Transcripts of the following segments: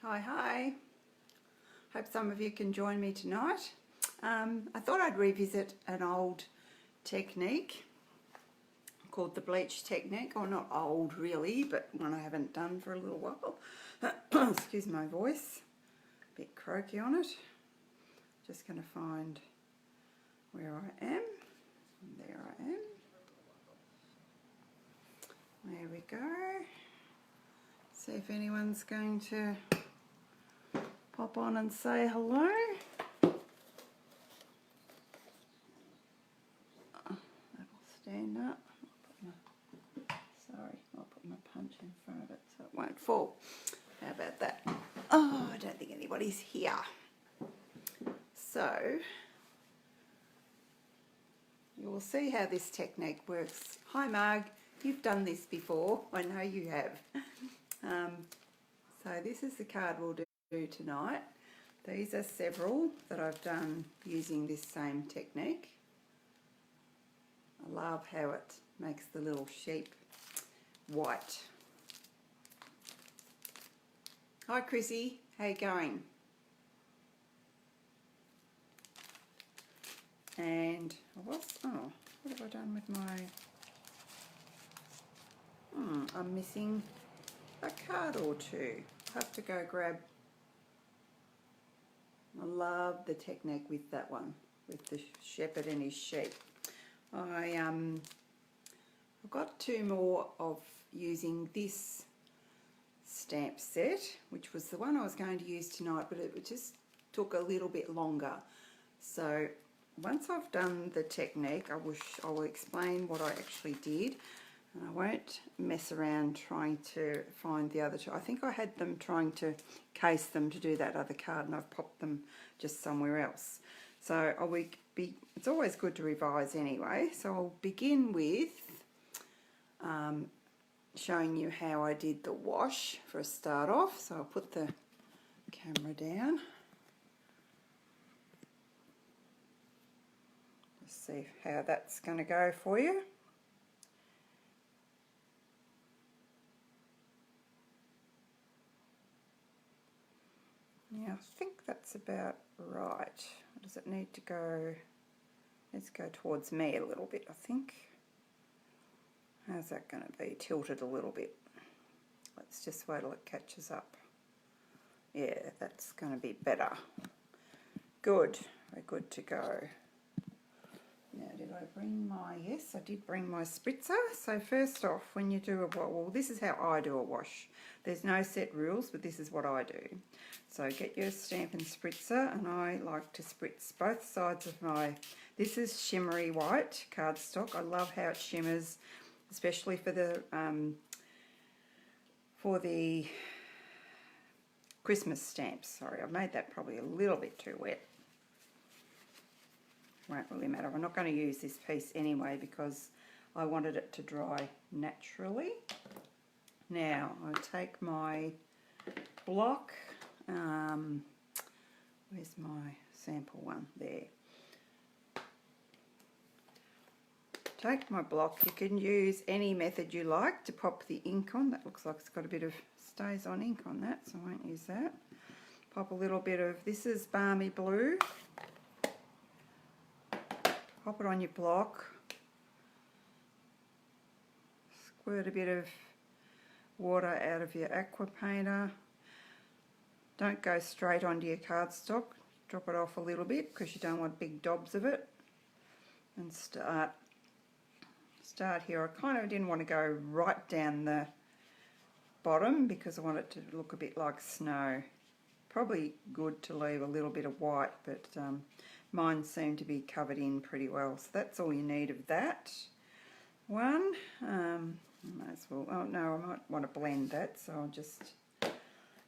Hi. Hope some of you can join me tonight. I thought I'd revisit an old technique called the Bleach Technique, or not old really, but one I haven't done for a little while. Excuse my voice, a bit croaky on it. Just going to find where I am. There I am. There we go. See if anyone's going to pop on and say hello. That'll stand up. I'll put my punch in front of it so it won't fall. How about that? Oh, I don't think anybody's here. So, you will see how this technique works. Hi Marg, you've done this before. I know you have. So this is the card we'll do tonight. These are several that I've done using this same technique. I love how it makes the little sheep white. Hi Chrissy, how you going? And what have I done with my... I'm missing a card or two. I'll have to go grab... I love the technique with that one, with the shepherd and his sheep. I've got two more of using this stamp set, which was the one I was going to use tonight, but it just took a little bit longer. So once I've done the technique, I will explain what I actually did, and I won't mess around trying to find the other two. I think I had them trying to case them to do that other card, and I've popped them just somewhere else. So it's always good to revise anyway. So I'll begin with showing you how I did the wash for a start off. So I'll put the camera down. Let's see how that's going to go for you. Yeah, I think that's about right. Does it need to go? Let's go towards me a little bit, I think. How's that going to be? Tilted a little bit. Let's just wait till it catches up. Yeah, that's going to be better. Good. We're good to go. Now, did I bring my... Yes, I did bring my spritzer. So first off, when you do a... Well, this is how I do a wash. There's no set rules, but this is what I do. So get your Stampin' Spritzer, and I like to spritz both sides of my... This is shimmery white cardstock. I love how it shimmers, especially for the Christmas stamps. Sorry, I've made that probably a little bit too wet. Won't really matter. I'm not going to use this piece anyway because I wanted it to dry naturally. Now I take my block. Where's my sample one? There. Take my block. You can use any method you like to pop the ink on. That looks like it's got a bit of stays on ink on that, so I won't use that. Pop a little bit of, this is Balmy Blue. Pop it on your block. Squirt a bit of water out of your aqua painter. Don't go straight onto your cardstock. Drop it off a little bit because you don't want big dobs of it. And start here. I kind of didn't want to go right down the bottom because I want it to look a bit like snow. Probably good to leave a little bit of white, but mine seemed to be covered in pretty well. So that's all you need of that one. Might as well, oh no, I might want to blend that, so I'll just...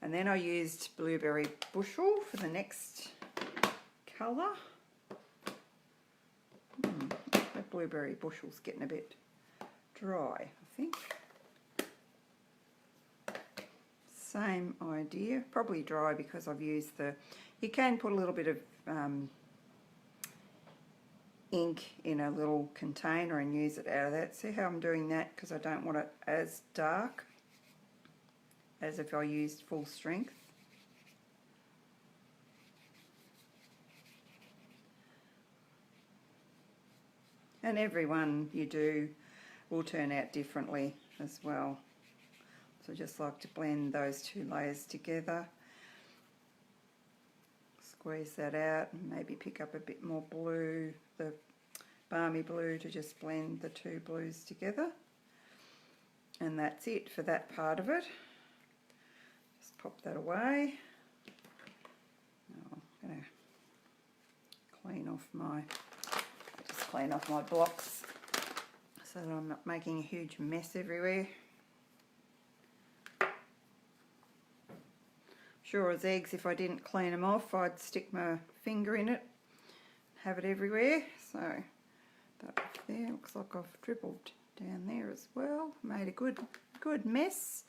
And then I used Blueberry Bushel for the next colour. That Blueberry Bushel's getting a bit dry, I think. Same idea, probably dry because I've used the... You can put a little bit of ink in a little container and use it out of that. See how I'm doing that because I don't want it as dark as if I used full strength. And every one you do will turn out differently as well. So I just like to blend those two layers together. Squeeze that out and maybe pick up a bit more blue, the balmy blue, to just blend the two blues together. And that's it for that part of it. Just pop that away. Now I'm going to clean off my blocks so that I'm not making a huge mess everywhere. Sure as eggs, if I didn't clean them off, I'd stick my finger in it, have it everywhere. So that there looks like I've dribbled down there as well. Made a good mess.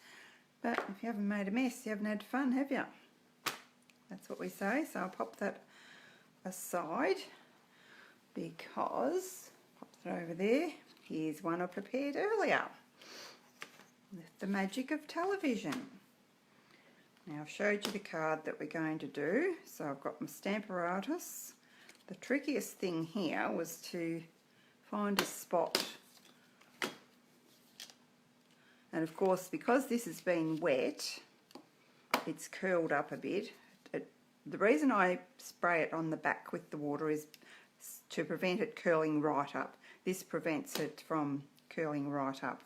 But if you haven't made a mess, you haven't had fun, have you? That's what we say. So I'll pop that aside because pop that over there. Here's one I prepared earlier with the magic of television. Now I've showed you the card that we're going to do, so I've got my Stamparatus. The trickiest thing here was to find a spot, and of course because this has been wet it's curled up a bit. The reason I spray it on the back with the water is to prevent it curling right up. This prevents it from curling right up.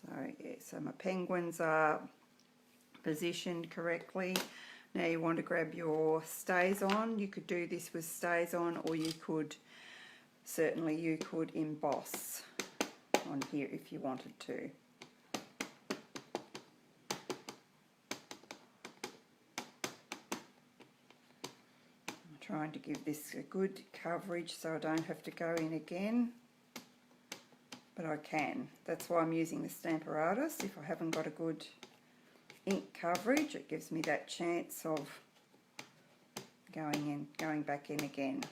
So yeah, so my penguins are positioned correctly. Now you want to grab your stays on. You could do this with stays on, or you could emboss on here if you wanted to. I'm trying to give this a good coverage so I don't have to go in again, but I can. That's why I'm using the Stamparatus. If I haven't got a good ink coverage, it gives me that chance of going back in again.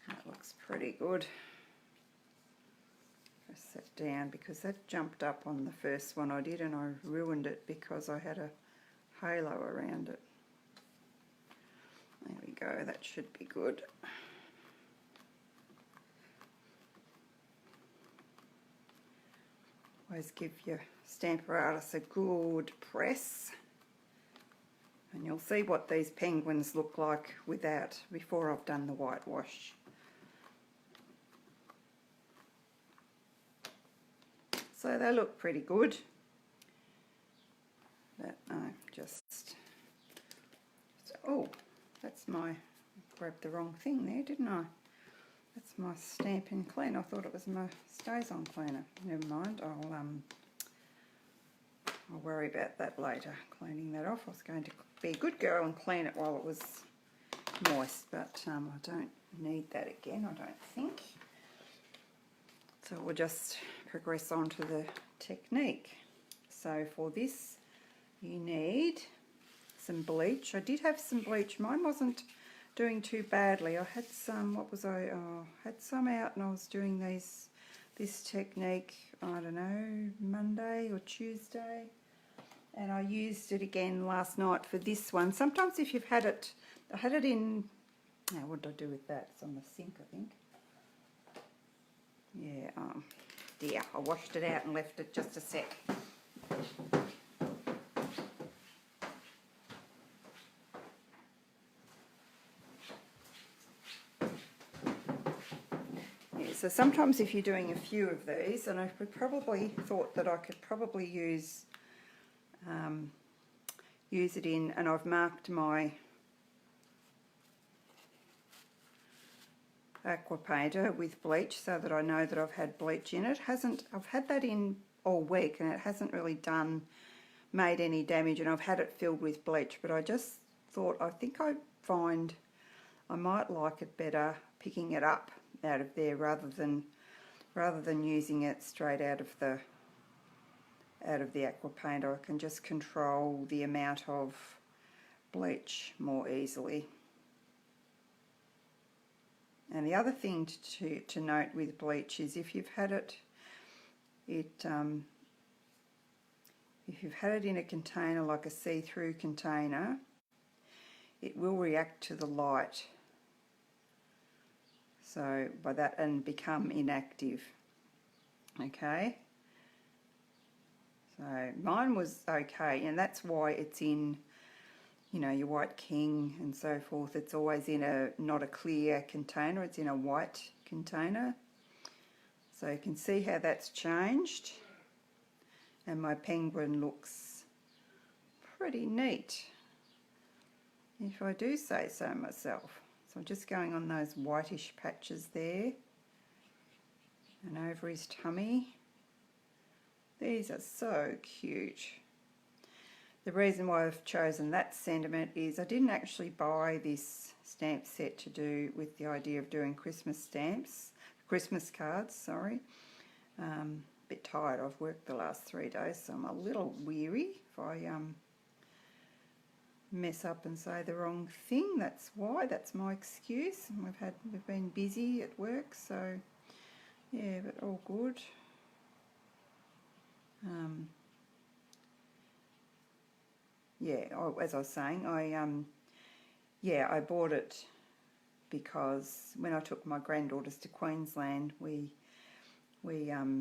That looks pretty good. Press that down because that jumped up on the first one I did and I ruined it because I had a halo around it. There we go, that should be good. Always give your Stamparatus a good press, and you'll see what these penguins look like before I've done the whitewash. So they look pretty good, but oh, that's I grabbed the wrong thing there, didn't I? That's my Stampin' Clean. I thought it was my Stays On cleaner. Never mind. I'll worry about that later. Cleaning that off. I was going to be a good girl and clean it while it was moist, but I don't need that again. I don't think. So we'll just progress on to the technique. So for this, you need some bleach. I did have some bleach. Mine wasn't doing too badly. I had some, had some out and I was doing this technique, I don't know, Monday or Tuesday, and I used it again last night for this one. Sometimes if you've had it, I had it in, now what did I do with that? It's on the sink, I think. Yeah, dear, I washed it out and left it just a sec. So sometimes if you're doing a few of these, and I probably thought that I could probably use it in, and I've marked my aqua painter with bleach so that I know that I've had bleach in it. I've had that in all week and it hasn't really made any damage, and I've had it filled with bleach, but I just thought I might like it better picking it up out of there rather than using it straight out of the aqua painter. I can just control the amount of bleach more easily. And the other thing to note with bleach is if you've had it in a container like a see-through container, it will react to the light. So by that, and become inactive. Okay. So mine was okay, and that's why it's in, you know, your White King and so forth. It's always in not a clear container, it's in a white container. So you can see how that's changed. And my penguin looks pretty neat, if I do say so myself. So I'm just going on those whitish patches there and over his tummy. These are so cute. The reason why I've chosen that sentiment is I didn't actually buy this stamp set to do with the idea of doing Christmas stamps, Christmas cards, sorry. Bit tired. I've worked the last 3 days, so I'm a little weary if I mess up and say the wrong thing. That's why. That's my excuse. We've been busy at work, so yeah, but all good. Yeah, as I was saying, I bought it because when I took my granddaughters to Queensland, we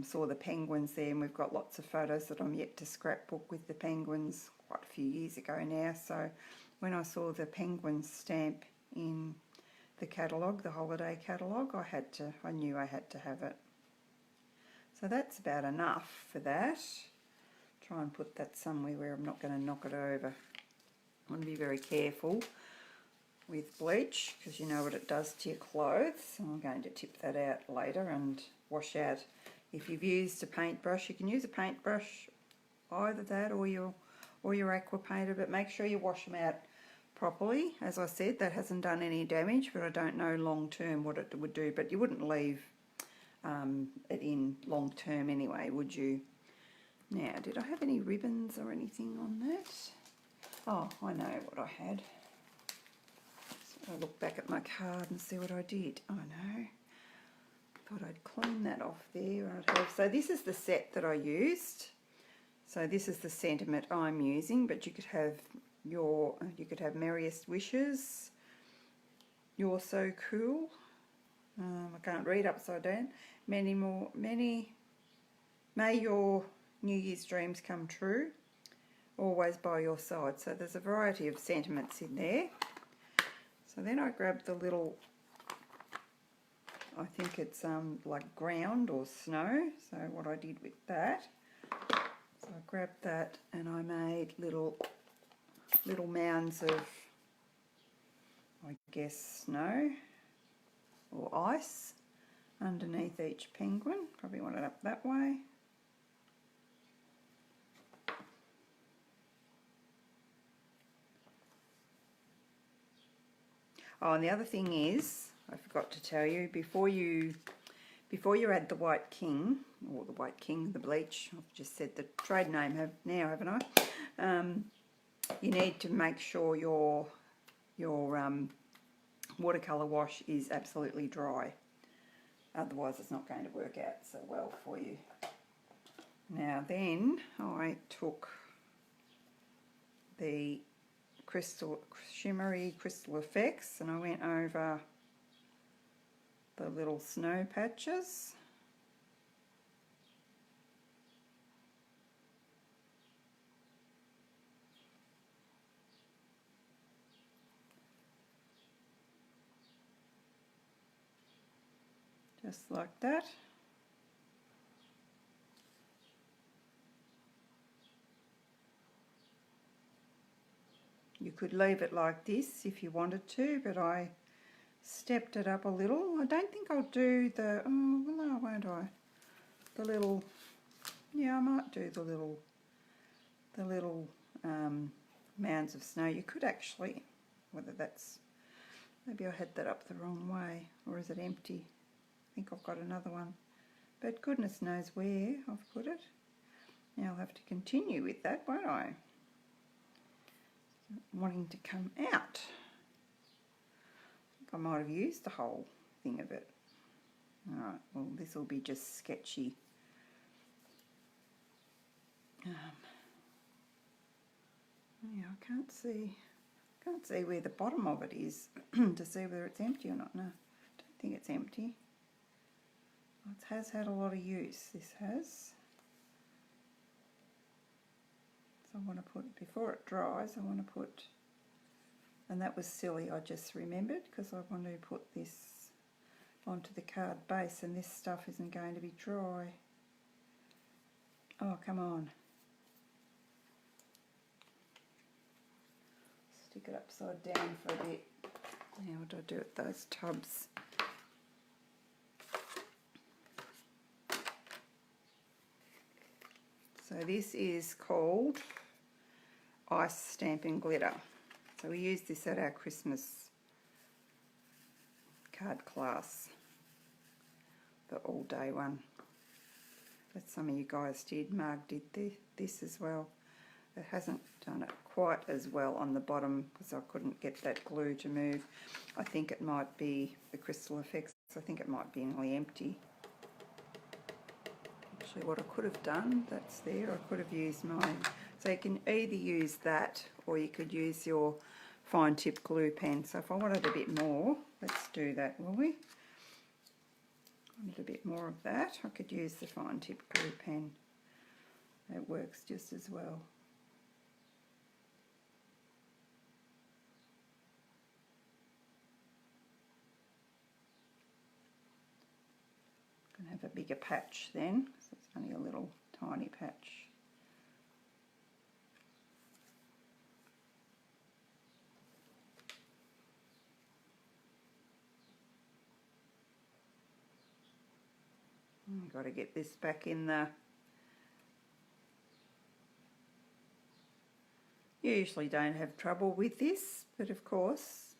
saw the penguins there, and we've got lots of photos that I'm yet to scrapbook with the penguins quite a few years ago now. So when I saw the penguin stamp in the catalogue, the holiday catalogue, I knew I had to have it. So that's about enough for that. Try and put that somewhere where I'm not going to knock it over. I want to be very careful with bleach because you know what it does to your clothes. So I'm going to tip that out later and wash out. If you've used a paintbrush, you can use a paintbrush, either that or your aqua painter, but make sure you wash them out properly. As I said, that hasn't done any damage, but I don't know long term what it would do. But you wouldn't leave it in long term anyway, would you? Now, did I have any ribbons or anything on that? Oh, I know what I had. So I'll look back at my card and see what I did. Oh no. Thought I'd clean that off there. So this is the set that I used. So this is the sentiment I'm using, but you could have Merriest Wishes, You're So Cool. I can't read upside down. May your New Year's dreams come true. Always by your side. So there's a variety of sentiments in there. So then I grabbed the little, I think it's like ground or snow. So what I did with that, so I grabbed that and I made little mounds of, I guess, snow or ice underneath each penguin. Probably want it up that way. Oh, and the other thing is, I forgot to tell you, before you add the White King, or the Bleach, I've just said the trade name haven't I? You need to make sure your watercolour wash is absolutely dry. Otherwise it's not going to work out so well for you. Now then, I took the shimmery crystal effects and I went over the little snow patches. Just like that. You could leave it like this if you wanted to, but I stepped it up a little. I don't think I'll do the, oh, well, no, won't I? The little, yeah, I might do the little mounds of snow. You could actually, whether that's, maybe I had that up the wrong way, or is it empty? I think I've got another one, but goodness knows where I've put it. Now I'll have to continue with that, won't I? Wanting to come out. I think I might have used the whole thing of it. Alright, well this will be just sketchy. Yeah, I can't can't see where the bottom of it is to see whether it's empty or not. No, I don't think it's empty. It has had a lot of use, this has. So I want to put, before it dries, I want to put, and that was silly, I just remembered, because I want to put this onto the card base, and this stuff isn't going to be dry. Oh, come on. Stick it upside down for a bit. Now what do I do with those tubs? So this is called Ice Stamping Glitter. So we use this at our Christmas card class, the all day one. That some of you guys did. Marg did this as well. It hasn't done it quite as well on the bottom because I couldn't get that glue to move. I think it might be the crystal effects. I think it might be nearly empty. Actually, what I could have done, that's there, I could have used mine. So you can either use that or you could use your fine tip glue pen. So if I wanted a bit more, let's do that, will we? Wanted a bit more of that, I could use the fine tip glue pen. It works just as well. Have a bigger patch then, so it's only a little tiny patch. I've got to get this back in the... You usually don't have trouble with this, but of course,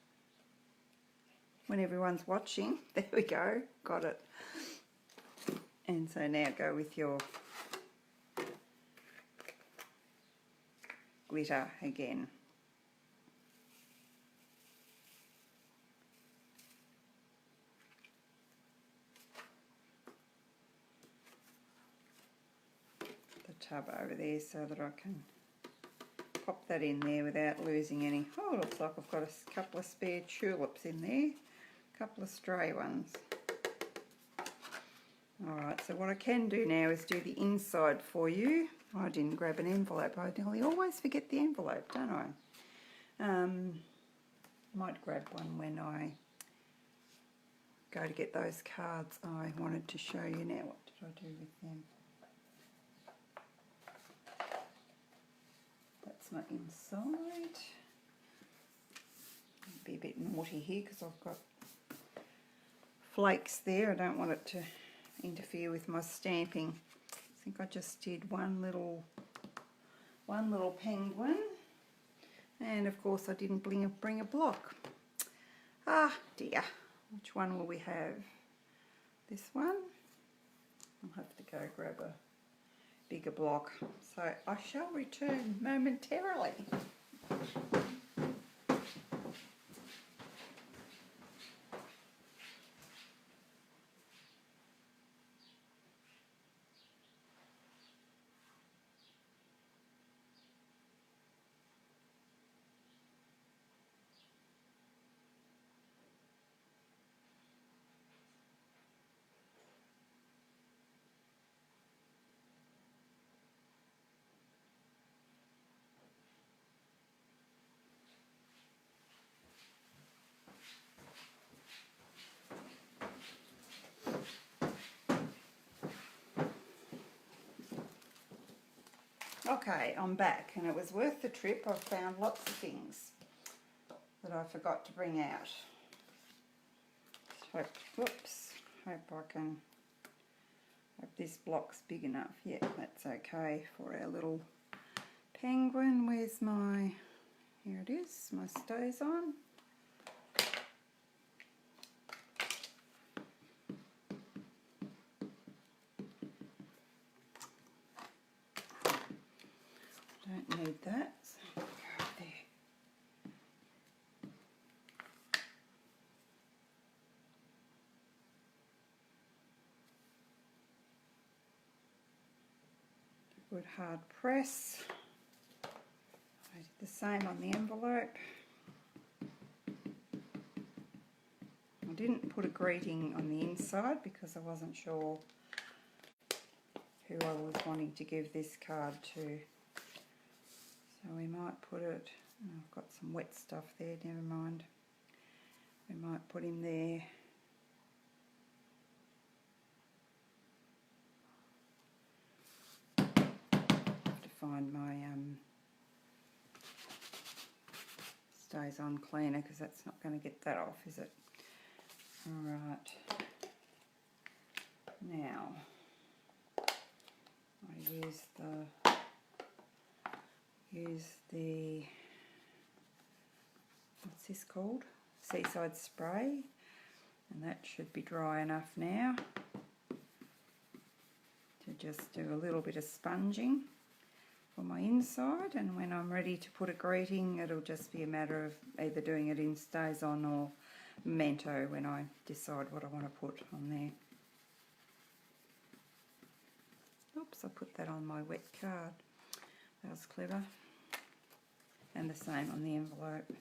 when everyone's watching, there we go, got it. And so now go with your glitter again. The tub over there so that I can pop that in there without losing any. Oh, it looks like I've got a couple of spare tulips in there, a couple of stray ones. Alright, so what I can do now is do the inside for you. I didn't grab an envelope. I nearly always forget the envelope, don't I? Might grab one when I go to get those cards I wanted to show you now. What did I do with them? That's my inside. I'll be a bit naughty here because I've got flakes there. I don't want it to interfere with my stamping. I think I just did one little penguin, and of course I didn't bring a block. Ah dear, which one will we have? This one? I'll have to go grab a bigger block, so I shall return momentarily. Okay, I'm back, and it was worth the trip. I've found lots of things that I forgot to bring out. Hope this block's big enough. Yeah, that's okay for our little penguin. Where's my, here it is, my stays on. Don't need that, so go there. Good hard press. I did the same on the envelope. didn't put a greeting on the inside because I wasn't sure who I was wanting to give this card to. So we might put it, oh, I've got some wet stuff there, never mind. We might put him there. I have to find my stays on cleaner because that's not going to get that off, is it? Alright. Now I use the what's this called? Seaside spray, and that should be dry enough now to just do a little bit of sponging for my inside, and when I'm ready to put a greeting it'll just be a matter of either doing it in Stays On or Memento when I decide what I want to put on there. Oops, I put that on my wet card. That was clever. And the same on the envelope.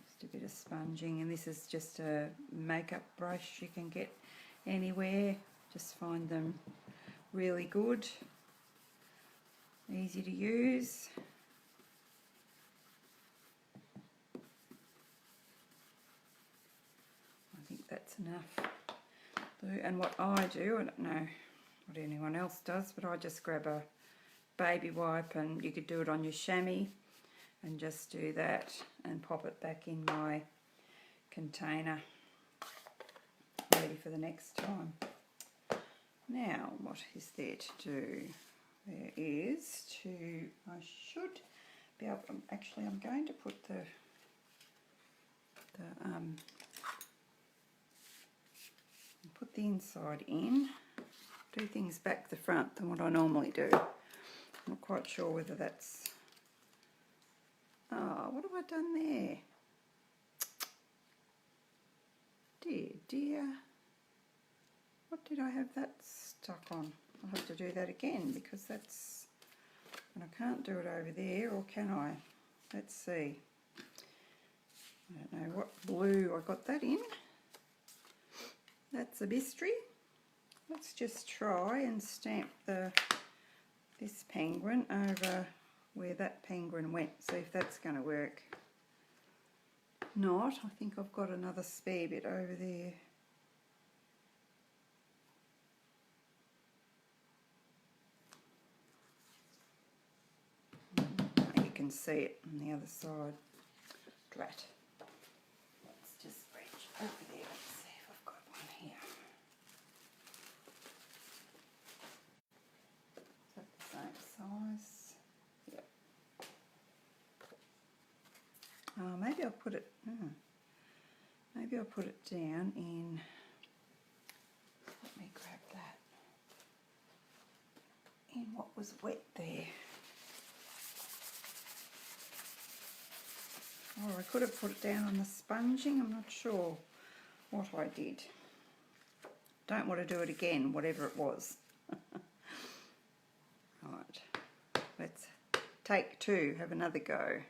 Just a bit of sponging, and this is just a makeup brush you can get anywhere. Just find them really good, easy to use. I think that's enough. And what I do, I don't know what anyone else does, but I just grab a baby wipe, and you could do it on your chamois, and just do that and pop it back in my container ready for the next time. Now what is there to do? There is to, I should be able, actually I'm going to put put the inside in, do things back the front than what I normally do. I'm not quite sure whether that's, oh, what have I done there? Dear, dear. What did I have that stuck on? I'll have to do that again because that's, and I can't do it over there, or can I? Let's see. I don't know what blue I got that in. That's a bistry. Let's just try and stamp this penguin over where that penguin went, see if that's going to work. Not, I think I've got another spare bit over there. You can see it on the other side. Drat. Let's just reach over there and see if I've got one here. Is that the same size? Yep. Maybe I'll put it. Maybe I'll put it down in. Let me grab that. In what was wet there. Or I could have put it down on the sponging. I'm not sure what I did. Don't want to do it again, whatever it was. Right, let's take two, have another go.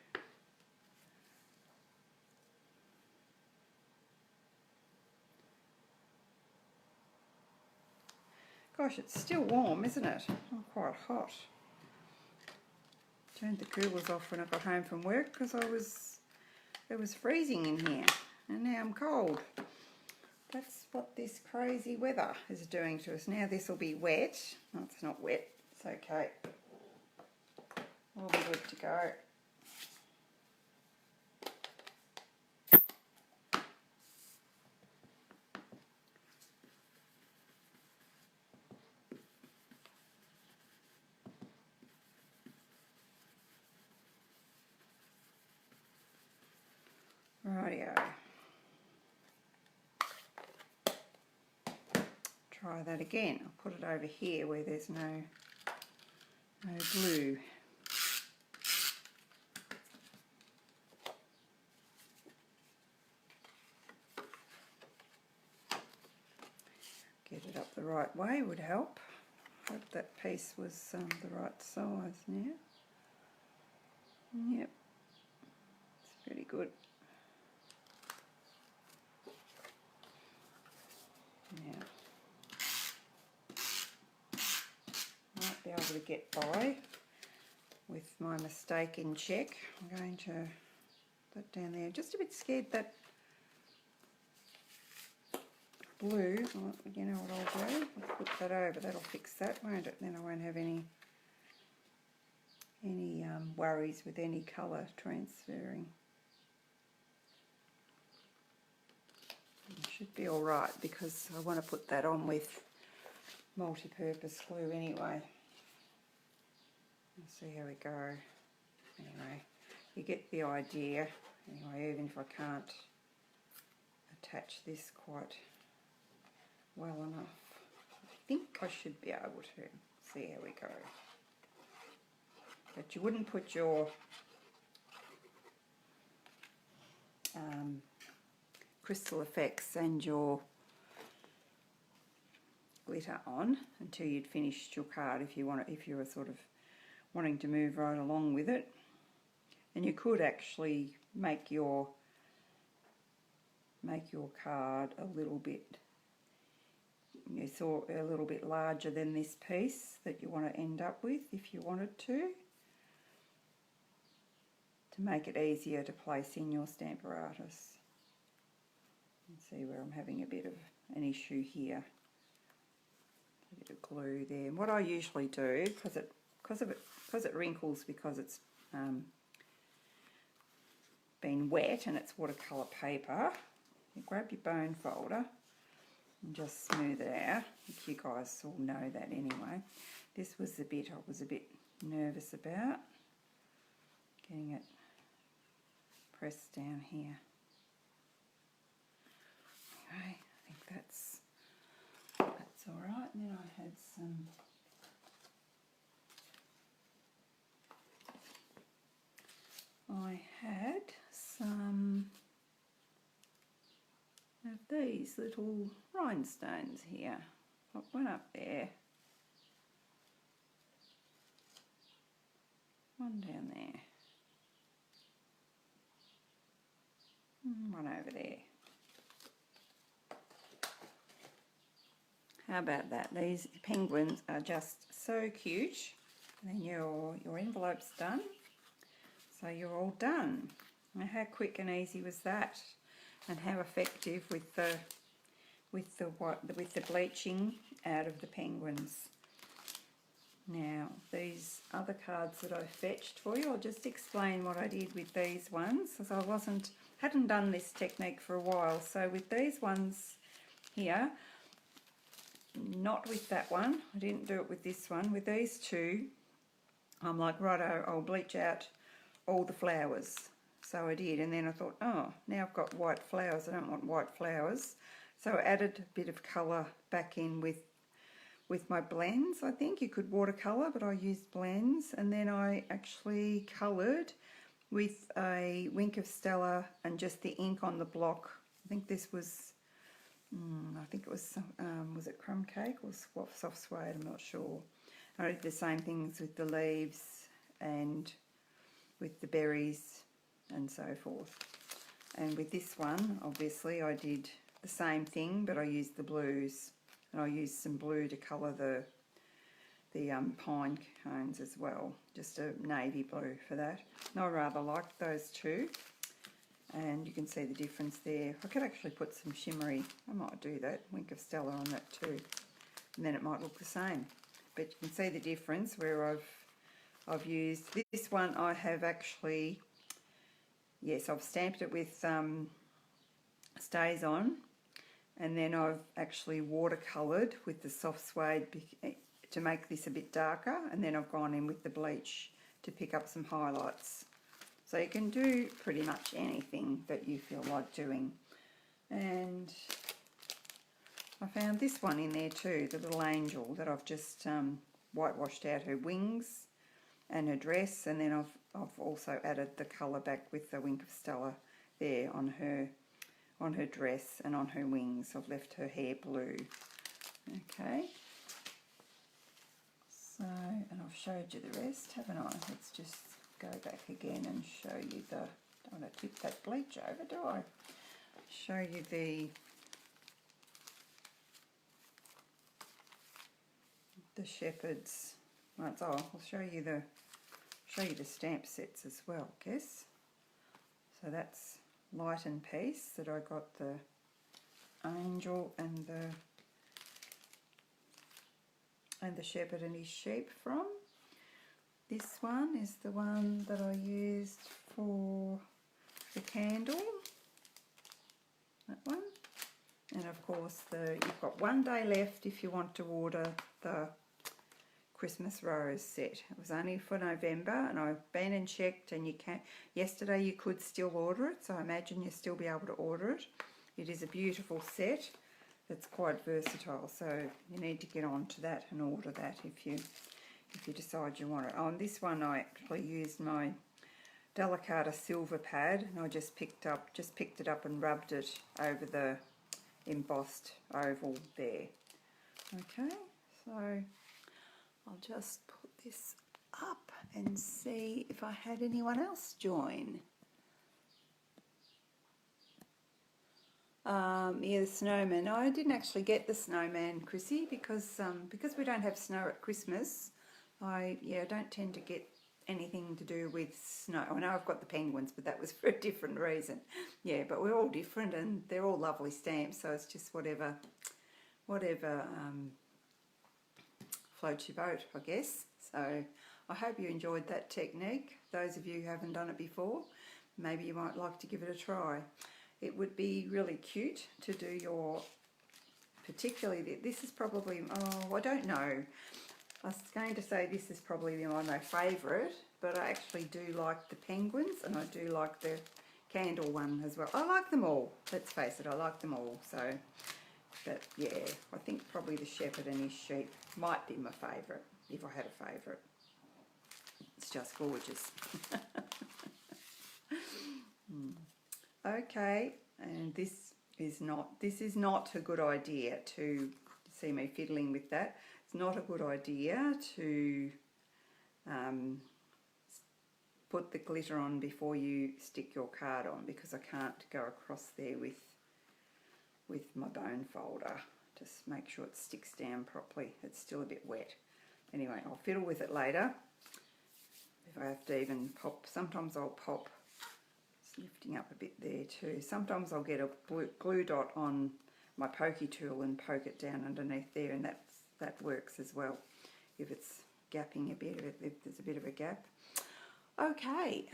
Gosh, it's still warm, isn't it? Not quite hot. Turned the coolers off when I got home from work because it was freezing in here, and now I'm cold. That's what this crazy weather is doing to us. Now this will be wet. No, it's not wet. It's okay. We'll be good to go. Rightio. Try that again. I'll put it over here where there's no glue. Get it up the right way would help. Hope that piece was the right size now. Yep, it's pretty good. able to get by with my mistake in check. I'm going to put that down there. Just a bit scared that blue, you know what I'll do? I'll put that over, that'll fix that, won't it? Then I won't have any worries with any colour transferring. It should be alright because I want to put that on with multi-purpose glue anyway. Let's see how we go. Anyway, you get the idea. Anyway, even if I can't attach this quite well enough, I think I should be able to. See how we go. But you wouldn't put your crystal effects and your glitter on until you'd finished your card if you were sort of wanting to move right along with it. And you could actually make your card a little bit, you saw, a little bit larger than this piece that you want to end up with if you wanted to make it easier to place in your stamp apparatus. See where I'm having a bit of an issue here. A bit of glue there. And what I usually do, because it wrinkles because it's been wet and it's watercolour paper, you grab your bone folder and just smooth it out. I think you guys all know that anyway. This was the bit I was a bit nervous about, getting it pressed down here. Okay, I think that's all right. And then I had some of these little rhinestones here. Pop one up there, one down there, and one over there. How about that? These penguins are just so cute. And then your envelope's done. So you're all done. Now how quick and easy was that? And how effective with the bleaching out of the penguins. Now these other cards that I fetched for you, I'll just explain what I did with these ones, as I hadn't done this technique for a while. So with these ones here, not with that one, I didn't do it with this one. With these two, I'm like, righto, I'll bleach out all the flowers. So I did, and then I thought, oh, now I've got white flowers, I don't want white flowers. So I added a bit of colour back in with my blends. I think you could watercolour, but I used blends, and then I actually coloured with a Wink of Stella and just the ink on the block. I think this was, was it crumb cake or soft suede? I'm not sure. I did the same things with the leaves and with the berries and so forth. And with this one, obviously, I did the same thing, but I used the blues, and I used some blue to colour the pine cones as well, just a navy blue for that. And I rather liked those two, and you can see the difference there. I could actually put some shimmery, I might do that, Wink of Stella on that too, and then it might look the same. But you can see the difference where I've used this one. I have actually, yes, I've stamped it with Stays On, and then I've actually watercoloured with the soft suede to make this a bit darker, and then I've gone in with the bleach to pick up some highlights. So you can do pretty much anything that you feel like doing. And I found this one in there too, the little angel that I've just whitewashed out her wings and her dress, and then I've also added the colour back with the Wink of Stella there on her dress and on her wings. I've left her hair blue. Okay. So, and I've showed you the rest, haven't I? Let's just go back again and show you the, don't want to tip that bleach over, do I? Show you the shepherd's Right, so I'll show you the stamp sets as well, I guess. So that's Light and Peace that I got the angel and the shepherd and his sheep from. This one is the one that I used for the candle, that one. And of course you've got 1 day left if you want to order the Christmas rose set. It was only for November, and I've been and checked, and yesterday you could still order it, so I imagine you'll still be able to order it. It is a beautiful set. It's quite versatile, so you need to get on to that and order that if you decide you want it. On this one I actually used my Delicata silver pad, and I just picked it up and rubbed it over the embossed oval there. Okay, so I'll just put this up and see if I had anyone else join. Yeah, the snowman. No, I didn't actually get the snowman, Chrissy, because we don't have snow at Christmas. I don't tend to get anything to do with snow. I know I've got the penguins, but that was for a different reason. Yeah, but we're all different, and they're all lovely stamps, so it's just whatever floats your boat, I guess. So I hope you enjoyed that technique. Those of you who haven't done it before, maybe you might like to give it a try. It would be really cute to do your, particularly, this is probably, oh, I don't know. I was going to say this is probably my favourite, but I actually do like the penguins, and I do like the candle one as well. I like them all, let's face it, I like them all. So, but yeah, I think probably the shepherd and his sheep might be my favourite, if I had a favourite. It's just gorgeous. Okay, and this is not a good idea to see me fiddling with that. It's not a good idea to put the glitter on before you stick your card on, because I can't go across there with my bone folder. Just make sure it sticks down properly. It's still a bit wet. Anyway, I'll fiddle with it later. If I have to even pop, sometimes I'll pop, it's lifting up a bit there too. Sometimes I'll get a glue dot on my pokey tool and poke it down underneath there, and that works as well if it's gapping a bit, if there's a bit of a gap. Okay.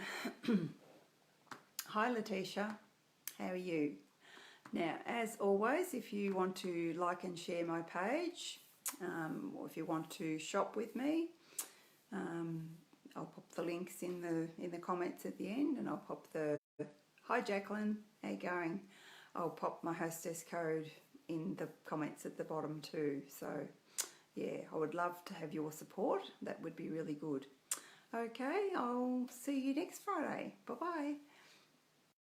Hi Letitia, how are you? Now, as always, if you want to like and share my page, or if you want to shop with me, I'll pop the links in the comments at the end, and I'll pop the hi Jacqueline, how you going? I'll pop my hostess code in the comments at the bottom too. So yeah, I would love to have your support. That would be really good. Okay, I'll see you next Friday. Bye bye.